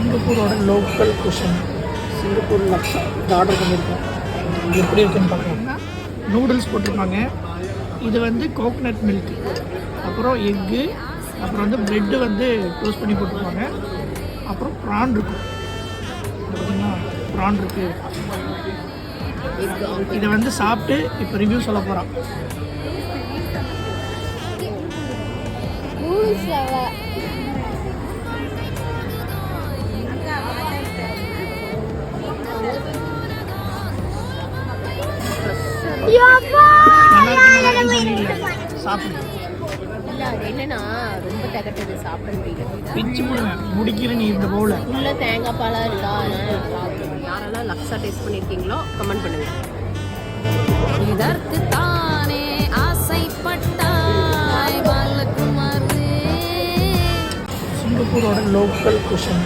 சிங்கப்பூரோட local cushion Singapore லக்ஸா இது order பண்ணியிருக்கோம். இது எப்படி இருக்குன்னு பார்க்கணும்னா நூடுல்ஸ் போட்டிருப்பாங்க. இது வந்து கோகனட் மில்க், அப்புறம் எக்கு, அப்புறம் வந்து ப்ரெட்டு வந்து டோஸ்ட் பண்ணி போட்டிருப்பாங்க. அப்புறம் ப்ரான் இருக்கும். பார்த்தீங்கன்னா ப்ரான் இருக்குது. இதை வந்து சாப்பிட்டு இப்போ ரிவ்யூ சொல்ல போகிறான். சாப்பிடு. இல்லை அது என்னன்னா ரொம்ப தகட்டது சாப்பிட முடியல. பிச்சு போடுவேன் முடிக்கிற நீ இந்த பவுல உள்ள தேங்காய் பாலாக இருக்கா? யாரெல்லாம் லக்ஸா டேஸ்ட் பண்ணியிருக்கீங்களோ கமெண்ட் பண்ணுங்க. இதற்கு தானே ஆசைப்பட்டாய் பாலகுமாரே. சிங்கப்பூரோட லோக்கல் குஷன்